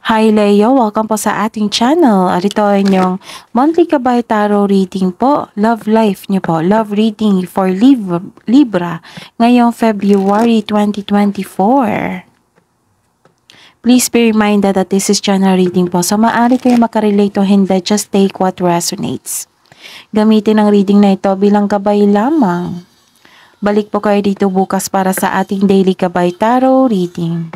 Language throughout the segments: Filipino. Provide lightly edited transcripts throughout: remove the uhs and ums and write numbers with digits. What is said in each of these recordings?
Hi Leo, welcome po sa ating channel. At ito ay inyong monthly Kabay Tarot reading po. Love life niyo po. Love reading for Libra ngayong February 2024. Please be reminded that this is general reading po. So maaari kayo makarelate o hindi, just take what resonates. Gamitin ang reading na ito bilang gabay lamang. Balik po kayo dito bukas para sa ating daily Kabay Tarot reading.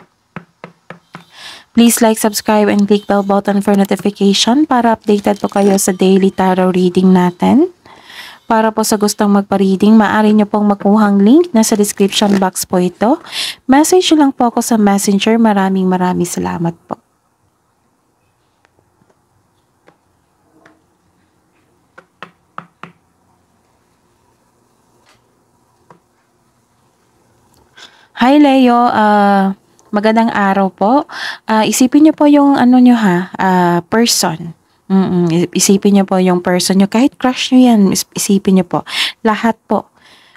Please like, subscribe, and click bell button for notification para updated po kayo sa daily tarot reading natin. Para po sa gustong magpa-reading, maaari nyo pong makuhang link na sa description box po ito. Message lang po ako sa messenger. Maraming salamat po. Hi Leo, magandang araw po. Isipin niyo po yung ano nyo person. Isipin niyo po yung person nyo. Kahit crush nyo yan, isipin niyo po. Lahat po.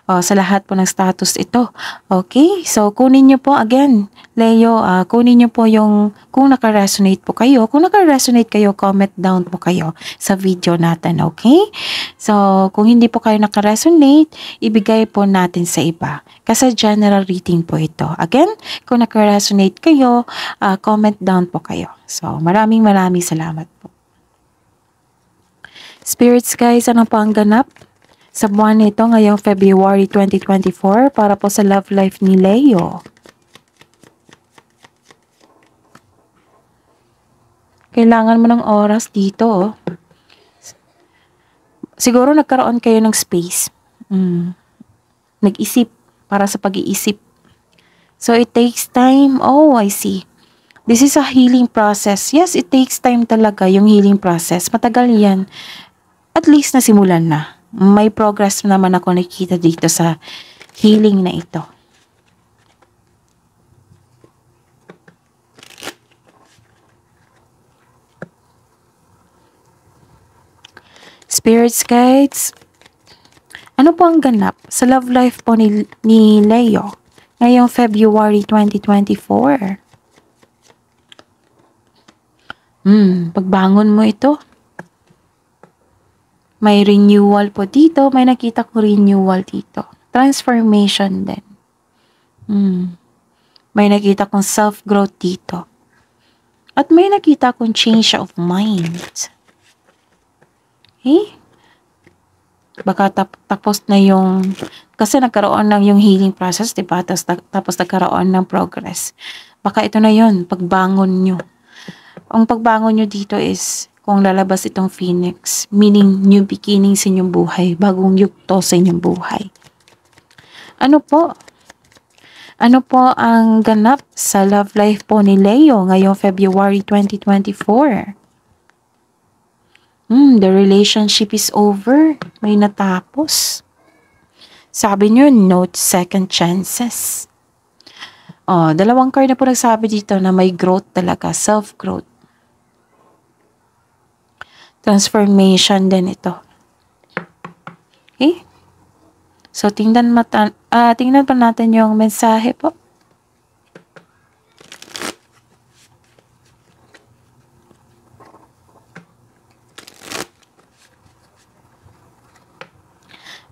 Sa lahat po ng status ito. Okay? So, kunin niyo po again. Leo, kunin niyo po yung kung naka-resonate po kayo. Kung naka-resonate kayo, comment down po kayo sa video natin. Okay? So, kung hindi po kayo naka-resonate, ibigay po natin sa iba. Kasi general reading po ito. Again, kung naka-resonate kayo, comment down po kayo. So, maraming salamat po. Spirits guys, ano po ang ganap sa buwan nito ngayong February 2024 para po sa love life ni Leo? Kailangan mo ng oras dito. Siguro nagkaroon kayo ng space. Nag-isip para sa pag-iisip. So it takes time. Oh, I see. This is a healing process. Yes, it takes time talaga yung healing process. Matagal yan. At least nasimulan na. May progress naman ako nakikita dito sa healing na ito. Spirits guides, ano po ang ganap sa love life po ni Leo ngayong February 2024? Pagbangon mo ito. May renewal po dito. May nakita ko renewal dito. Transformation din. May nakita kong self-growth dito. At may nakita kong change of mind. Okay? Baka tapos na yung, kasi nagkaroon ng yung healing process, diba? Tapos nagkaroon ng progress. Baka ito na yun, pagbangon nyo. Ang pagbangon nyo dito is, kung lalabas itong Phoenix, meaning new beginning sa inyong buhay, bagong yugto sa inyong buhay. Ano po? Ano po ang ganap sa love life po ni Leo ngayong February 2024? The relationship is over. May natapos. Sabi nyo, no second chances. Dalawang card na po nagsabi dito na may growth talaga, self-growth. Transformation din ito. Okay? So, tingnan pa natin yung mensahe po.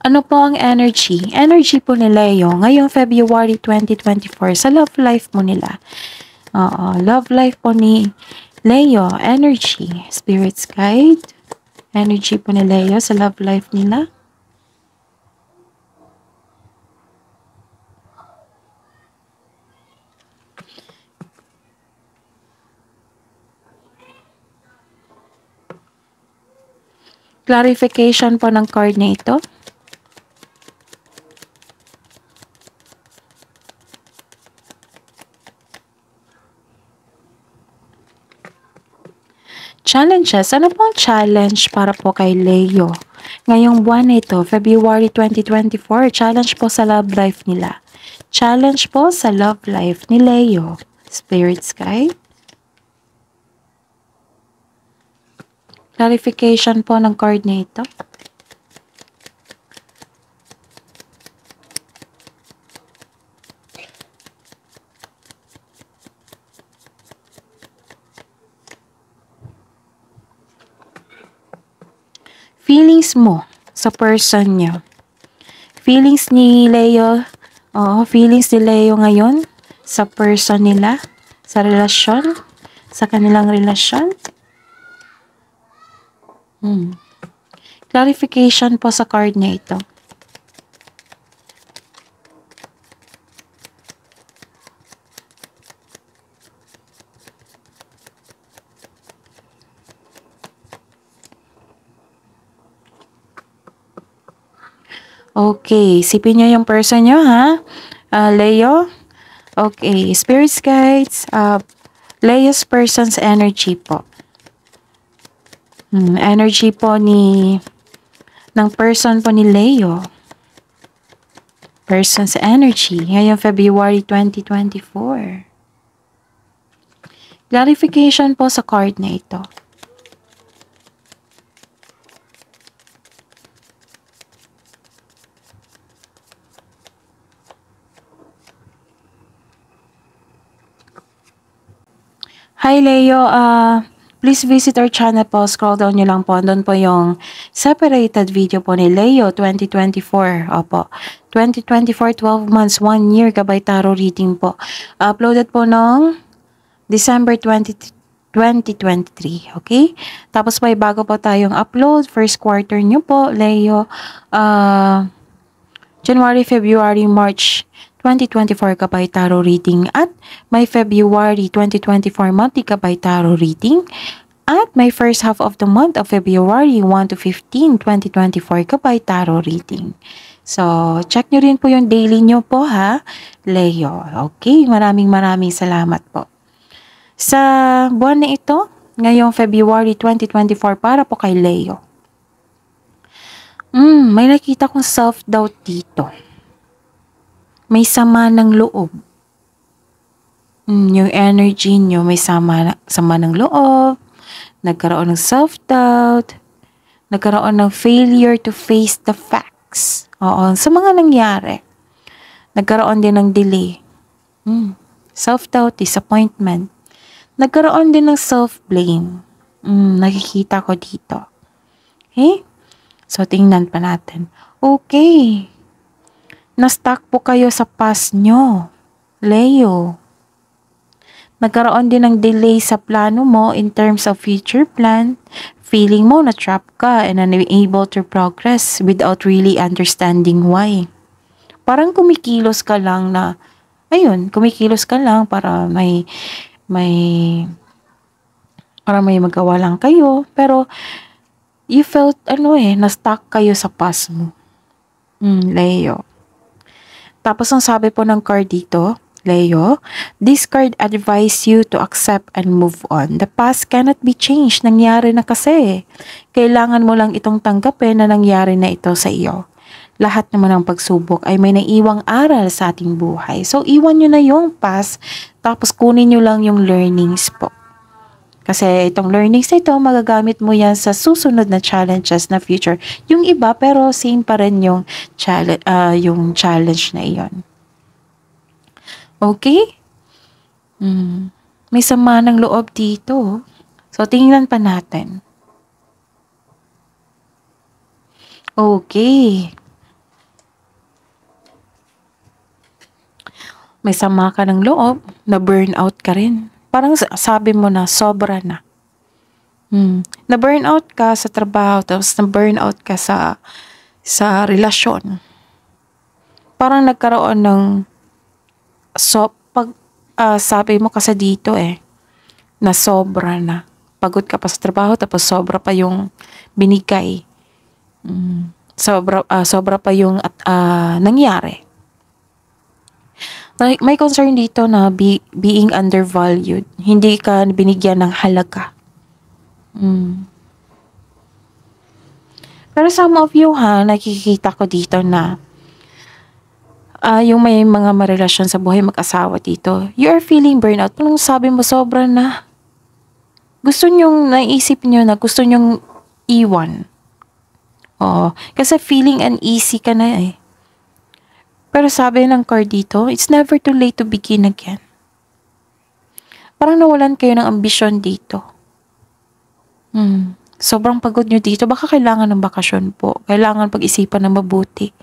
Ano po ang energy? Energy po ni Leo ngayong February 2024 sa love life mo nila. Love life po ni Leo. Energy. Spirits guide. Energy po ni Leo sa love life nila. Clarification po ng card na ito. Challenges. Ano pong challenge para po kay Leo? Ngayong buwan na ito, February 2024, challenge po sa love life nila. Challenge po sa love life ni Leo. Spirits guide. Clarification po ng card na ito. feelings mo sa person niyo. Feelings ni Leo, feelings ni Leo ngayon sa person nila, sa relasyon, sa kanilang relasyon. Clarification po sa card na ito. Okay, isipin nyo yung person nyo, ha? Leo. Okay, spirits guides. Leo's person's energy po. Energy po ng person po ni Leo. Person's energy. Ngayong February 2024. Clarification po sa card na ito. Hi Leo, please visit our channel po. Scroll down nyo lang po. Doon po yung separated video po ni Leo 2024. Opo. 2024, 12 months, 1 year gabay tarot reading po. Uploaded po noong December 2023. Okay? Tapos may bago po tayong upload. First quarter nyo po, Leo. January, February, March 2024 Gabay Tarot Reading at may February 2024 monthly Gabay Tarot Reading at may first half of the month of February 1 to 15, 2024 Gabay Tarot Reading. So, check nyo rin po yung daily nyo po, ha, Leo. Okay, maraming salamat po. Sa buwan na ito, ngayong February 2024 para po kay Leo. May nakita kong self-doubt dito. May sama ng loob. Yung energy nyo, may sama ng loob. Nagkaroon ng self-doubt. Nagkaroon ng failure to face the facts. Oo, sa mga nangyari. Nagkaroon din ng delay. Self-doubt, disappointment. Nagkaroon din ng self-blame. Nakikita ko dito. Okay? So, tingnan pa natin. Okay. Na-stuck po kayo sa past nyo, Leo. Nagkaroon din ng delay sa plano mo in terms of future plan. Feeling mo na-trap ka and unable to progress without really understanding why. Parang kumikilos ka lang na, kumikilos ka lang para may magawa lang kayo. Pero, you felt, na-stuck kayo sa past mo. Leo. Tapos, ang sabi po ng card dito, Leo, this card advise you to accept and move on. The past cannot be changed. Nangyari na kasi. Kailangan mo lang itong tanggapin na nangyari na ito sa iyo. Lahat naman ng pagsubok ay may naiwang aral sa ating buhay. So, iwan nyo na yung past, tapos kunin nyo lang yung learnings po. Kasi itong learnings na ito, magagamit mo yan sa susunod na challenges na future. Yung iba, pero same pa rin yung challenge na iyon. Okay? May sama ng loob dito. So, tingnan pa natin. Okay. May sama ka ng loob, na burnout ka rin. Parang sabi mo na, sobra na. Na-burnout ka sa trabaho, tapos na-burnout ka sa relasyon. Parang nagkaroon ng, sabi mo kasi dito na sobra na. Pagod ka pa sa trabaho, tapos sobra pa yung binigay. Sobra pa yung nangyari. May concern dito na being undervalued. Hindi ka binigyan ng halaga. Pero some of you nakikita ko dito na yung may mga marelasyon sa buhay mag-asawa dito, you are feeling burnout. Anong sabi mo, sobra na. Naisip nyo na gusto nyong iwan. Oo. Kasi feeling uneasy ka na Pero sabi ng card dito, it's never too late to begin again. Parang nawalan kayo ng ambisyon dito. Sobrang pagod nyo dito. Baka kailangan ng bakasyon po. Kailangan pag-isipan na mabuti.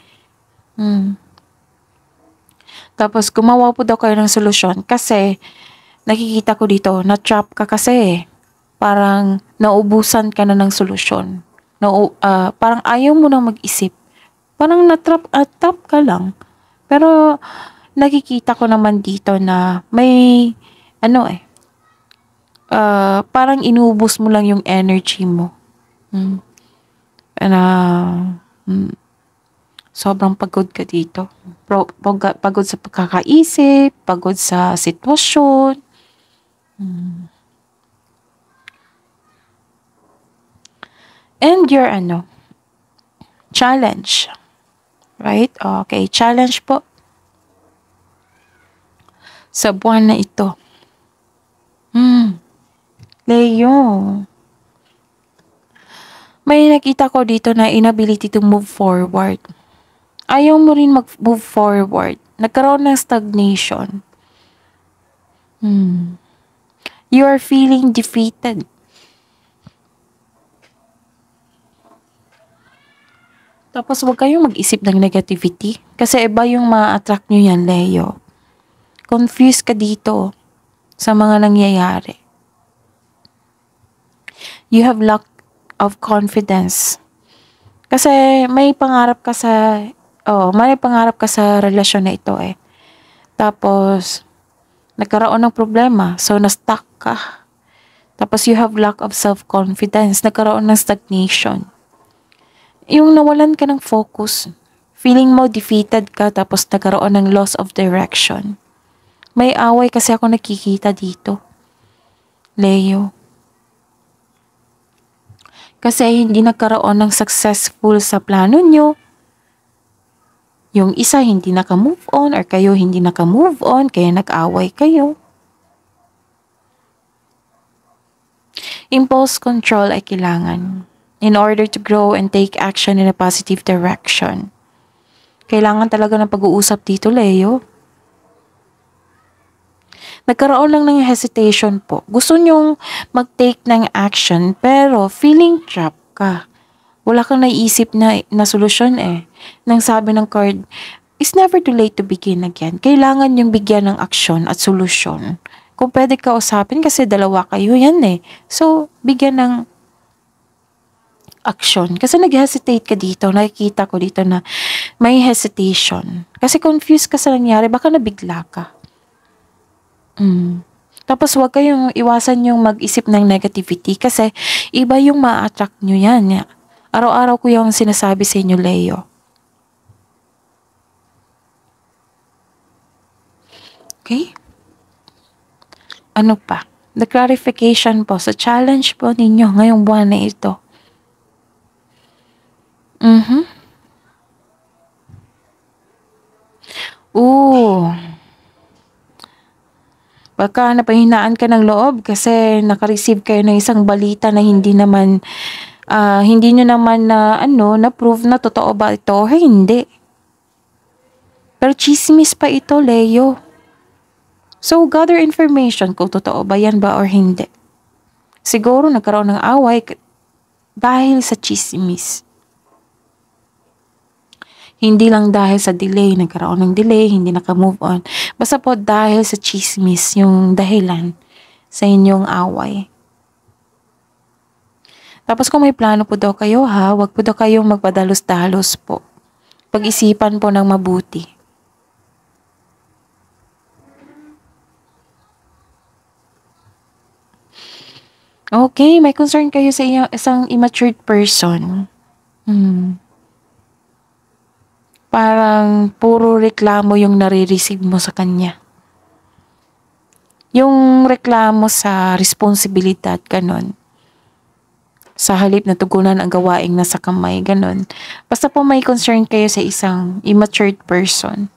Hmm. Tapos gumawa po daw kayo ng solusyon kasi nakikita ko dito, na-trap ka kasi. Parang naubusan ka na ng solusyon. Parang ayaw mo na mag-isip. Parang trap ka lang. Pero nakikita ko naman dito na may parang inubos mo lang yung energy mo. Hmm. Na sobrang pagod ka dito. Pagod sa pagkakaisip, pagod sa sitwasyon. And your challenge. Right? Okay, challenge po sa buwan na ito. Leo. May nakita ko dito na inability to move forward. Ayaw mo rin mag-move forward. Nagkaroon ng stagnation. You are feeling defeated. Tapos huwag kayong mag-isip ng negativity. Kasi iba yung ma-attract nyo yan, Leo. Confused ka dito sa mga nangyayari. You have lack of confidence. Kasi may pangarap ka sa relasyon na ito eh. Tapos nagkaroon ng problema, so na-stuck ka. Tapos you have lack of self-confidence, nagkaroon ng stagnation. Yung nawalan ka ng focus, feeling mo defeated ka, tapos nagkaroon ng loss of direction. May away kasi ako nakikita dito, Leo. Kasi hindi nagkaroon ng successful sa plano nyo. Yung isa hindi naka-move on or kayo hindi naka-move on, kaya nag-away kayo. Impulse control ay kailangan in order to grow and take action in a positive direction. Kailangan talaga ng pag-uusap dito, Leo. Nagkaroon lang ng hesitation po. Gusto nyong mag-take ng action pero feeling trap ka. Wala kang naiisip na solusyon eh. Nang sabi ng card, it's never too late to begin again. Kailangan yung bigyan ng aksyon at solusyon. Kung pwede ka usapin kasi dalawa kayo yan eh. So, bigyan ng aksyon. Kasi nag-hesitate ka dito. Nakikita ko dito na may hesitation. Kasi confused ka sa nangyari. Baka nabigla ka. Tapos huwag kayong iwasan yung mag-isip ng negativity kasi iba yung ma-attract nyo yan. Araw-araw ko yung sinasabi sa inyo, Leo. Okay? Ano pa? The clarification po sa challenge po ninyo ngayong buwan na ito. Baka napahinaan ka ng loob kasi naka-receive kayo ng isang balita na hindi nyo naman na-prove na totoo ba ito o hindi. Pero chismis pa ito, Leo. So, gather information kung totoo ba yan ba or hindi. Siguro nagkaroon ng away dahil sa chismis. Hindi lang dahil sa delay, nagkaroon ng delay, hindi naka-move on. Basta po dahil sa chismis yung dahilan sa inyong away. Tapos kung may plano po daw kayo wag po daw kayong magpadalos-dalos po. Pag-isipan po ng mabuti. Okay, may concern kayo sa isang immature person. Parang puro reklamo yung nare-receive mo sa kanya. Yung reklamo sa responsibilidad, ganon. Sa halip na tugunan ang gawaing nasa kamay, ganon. Basta po may concern kayo sa isang immature person.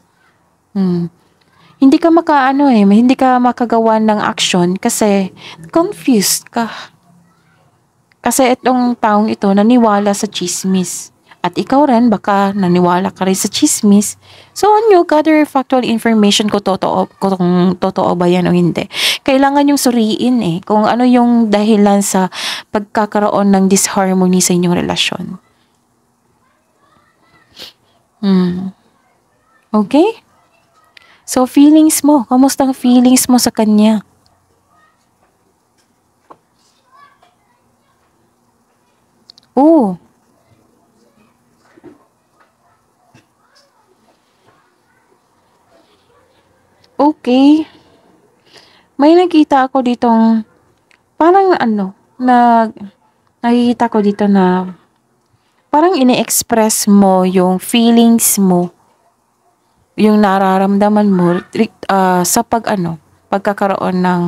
Hindi ka hindi ka makagawa ng action kasi confused ka. Kasi itong taong ito naniwala sa chismis. At ikaw rin, baka naniwala ka rin sa chismis. So, gather factual information kung totoo ba yan o hindi. Kailangan yung suriin kung ano yung dahilan sa pagkakaroon ng disharmony sa inyong relasyon. Okay? So, feelings mo. Kamusta ang feelings mo sa kanya? Oh, okay. May nakita ako ditong, parang nakikita ko dito na, parang ini-express mo yung feelings mo, yung nararamdaman mo, sa pagkakaroon ng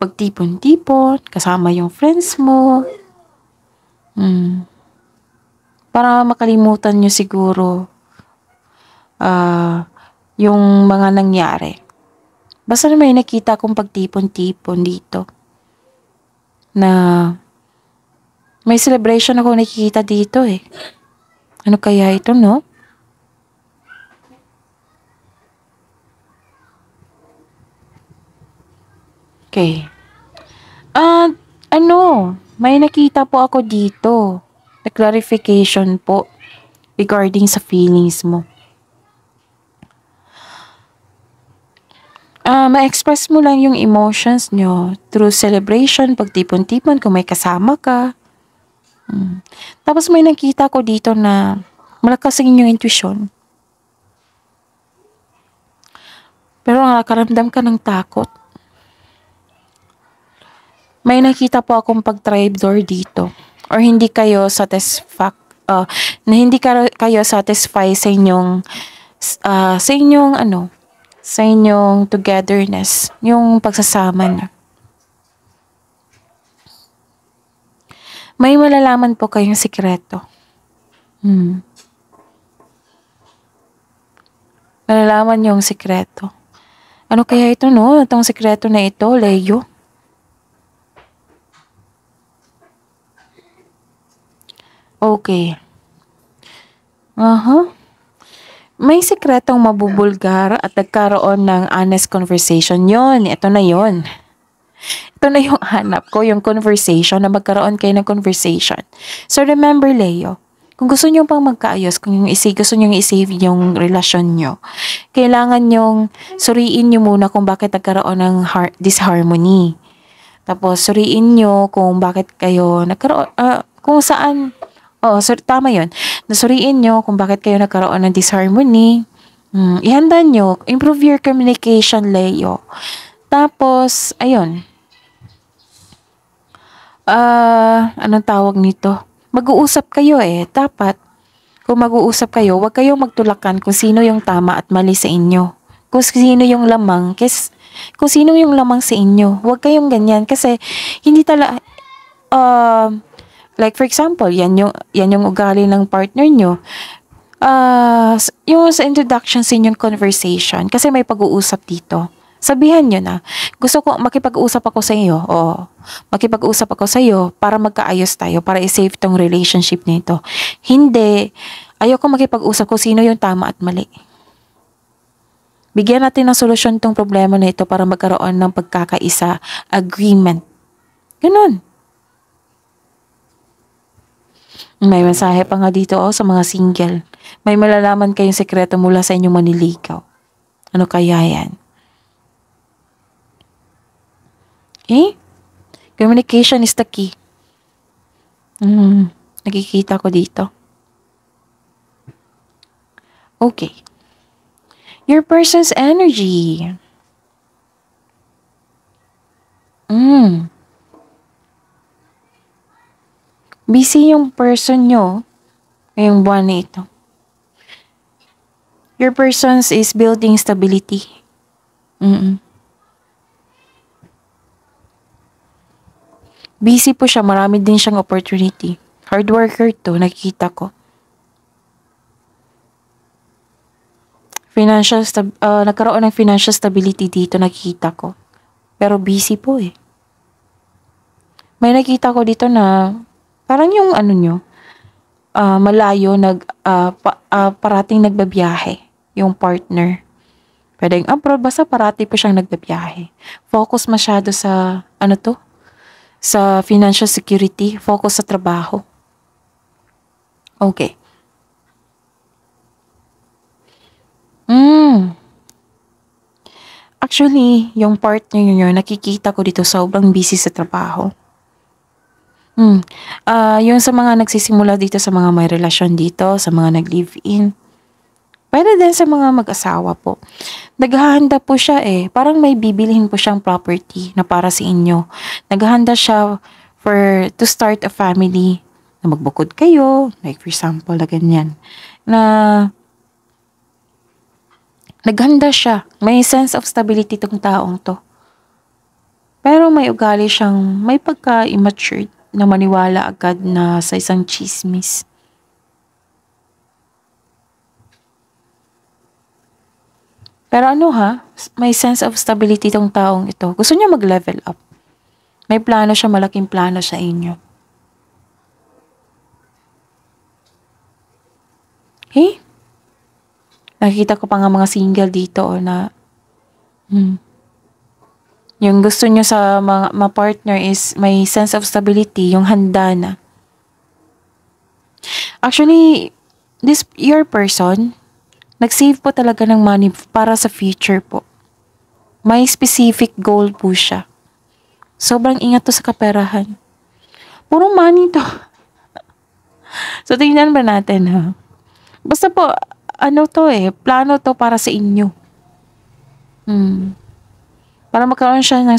pagtipon-tipon, kasama yung friends mo. Para makalimutan nyo siguro, yung mga nangyari. Basta na may nakita akong pagtipon-tipon dito. Na may celebration ako nakikita dito Ano kaya ito, no? Okay. May nakita po ako dito. Na clarification po regarding sa feelings mo. Ma-express mo lang yung emotions nyo through celebration, pagtipon-tipon, kung may kasama ka. Tapos may nakita ko dito na malakas ang inyong intuition. Pero nakakaramdam ka ng takot. May nakita po akong pag-trapdoor dito. Or hindi kayo na hindi kayo satisfy sa inyong sa inyong togetherness, yung pagsasama na. May malalaman po kayong sikreto. Malalaman yung sikreto. Ano kaya ito, no? Itong sikreto na ito, Leo. Okay. May sikretong mabubulgar at nagkaroon ng honest conversation. Ito na yon. Ito na yung hanap ko, yung conversation, na magkaroon kayo ng conversation. So remember, Leo, kung gusto nyo pang magkaayos, kung gusto nyo i-save yung relasyon nyo, kailangan nyong suriin nyo muna kung bakit nagkaroon ng disharmony. Tapos suriin nyo kung bakit kayo nagkaroon, kung saan. Tama yun. Nasuriin nyo kung bakit kayo nagkaroon ng disharmony. Ihanda nyo. Improve your communication, Leo. Tapos, ayun. Anong tawag nito? Mag-uusap kayo Dapat, kung mag-uusap kayo, huwag kayong magtulakan kung sino yung tama at mali sa inyo. Kung sino yung lamang sa inyo. Huwag kayong ganyan kasi hindi like for example, yan yung ugali ng partner nyo. Yung sa introduction sa inyong conversation, kasi may pag-uusap dito. Sabihan nyo na, gusto ko makipag-usap ako sa iyo. Makipag-usap ako sa iyo para magkaayos tayo, para i-save tong relationship nito. Hindi, ayoko makipag-usap kung sino yung tama at mali. Bigyan natin ng solusyon tong problema na ito para magkaroon ng pagkakaisa, agreement. Ganun. May mensahe pa nga dito sa mga single. May malalaman kayong sekreto mula sa inyong maniligaw. Ano kaya yan? Communication is the key. Nakikita ko dito. Okay. Your person's energy. Busy yung person nyo ngayong buwan na ito. Your person is building stability. Busy po siya. Marami din siyang opportunity. Hard worker to, nakikita ko. Nagkaroon ng financial stability dito, nakikita ko. Pero busy po May nakita ko dito na parang yung malayo, parating nagbabiyahe yung partner. Pwedeng abroad, basta parati po siyang nagbabiyahe. Focus masyado sa, sa financial security. Focus sa trabaho. Okay. Actually, yung partner niyo, nakikita ko dito sobrang busy sa trabaho. Yung sa mga nagsisimula dito sa mga may relasyon dito, sa mga nag-live-in, pwede din sa mga mag-asawa po. Naghahanda po siya parang may bibilihin po siyang property na para sa inyo. Naghahanda siya to start a family, na magbukod kayo, like for example, na ganyan. Na naghanda siya. May sense of stability tong taong to. Pero may ugali siyang, may pagka-immature na maniwala agad na sa isang chismis. Pero may sense of stability tong taong ito. Gusto niya mag-level up. May plano siya, malaking plano sa inyo. Okay? Nakikita ko pa nga mga single dito na yung gusto nyo sa mga partner is may sense of stability, yung handa na. Actually, your person, nag-save po talaga ng money para sa future po. May specific goal po siya. Sobrang ingat to sa kaperahan. Puro money to. So, tingnan ba natin Basta po, plano to para sa inyo. Para magkaroon siya ng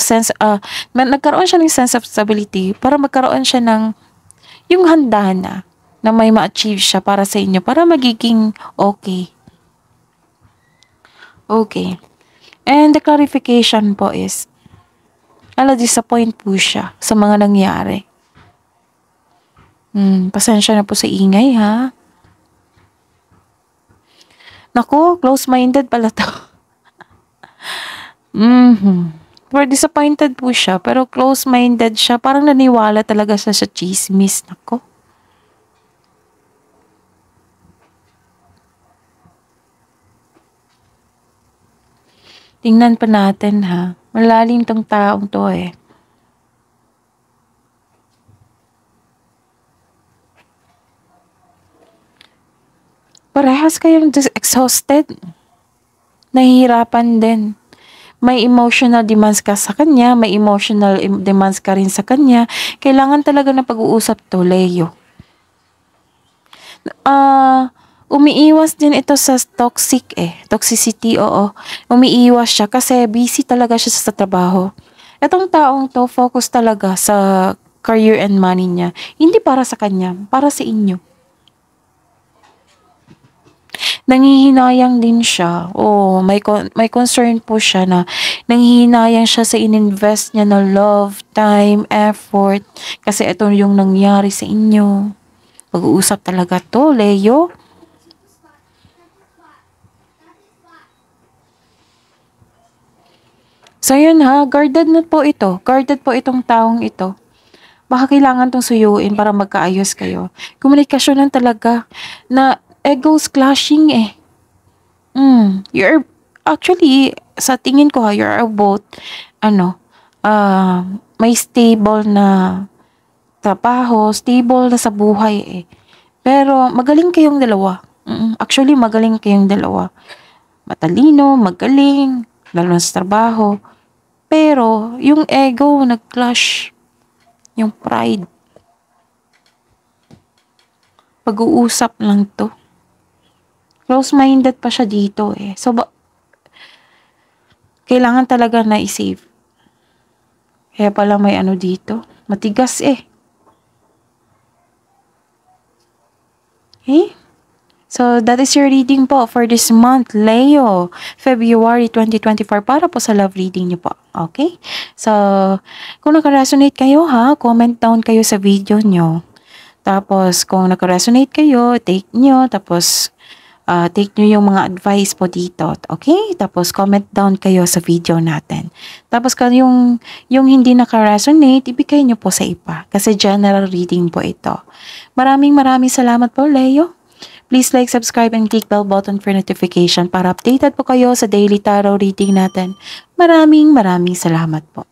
nagkaroon siya ng sense of stability, para magkaroon siya ng yung handa na may ma-achieve siya para sa inyo, para magiging okay. Okay. And the clarification po is, disappoint po siya sa mga nangyari. Pasensya na po sa ingay, ha? Naku, close-minded pala to. Pero disappointed po siya, pero close-minded siya. Parang naniwala talaga siya sa chismis. Naku. Tingnan pa natin, ha. Malalim tong taong to Parehas kayong exhausted. Nahihirapan din. May emotional demands ka sa kanya, may emotional demands ka rin sa kanya. Kailangan talaga na pag-uusap to, Leo. Umiiwas din ito sa toxicity, oo. Umiiwas siya kasi busy talaga siya sa trabaho. Itong taong to, focus talaga sa career and money niya. Hindi para sa kanya, para sa inyo. Nanghihinayang din siya. May concern po siya na nanghihinayang siya sa ininvest niya na love, time, effort. Kasi ito yung nangyari sa inyo. Pag-uusap talaga to, Leo. So yun guarded na po ito. Guarded po itong taong ito. Baka kailangan tong suyuin para magkaayos kayo. Komunikasyon lang talaga na egos clashing You're actually, sa tingin ko you're both, may stable na trabaho, stable na sa buhay Pero magaling kayong dalawa. Actually, magaling kayong dalawa. Matalino, magaling, lalo na sa trabaho. Pero, yung ego, nag-clash. Yung pride. Pag-uusap lang to. Close-minded pa siya dito So, kailangan talaga na i-save. Kaya pala may dito. Matigas Okay? So, that is your reading po for this month, Leo, February 2024, para po sa love reading niyo po. Okay? So, kung naka-resonate kayo comment down kayo sa video nyo. Tapos, kung naka-resonate kayo, take nyo. Tapos, take nyo yung mga advice po dito. Okay? Tapos, comment down kayo sa video natin. Tapos, yung hindi naka-resonate, ibigay nyo po sa iba. Kasi general reading po ito. Maraming salamat po, Leo. Please like, subscribe, and click bell button for notification para updated po kayo sa daily tarot reading natin. Maraming salamat po.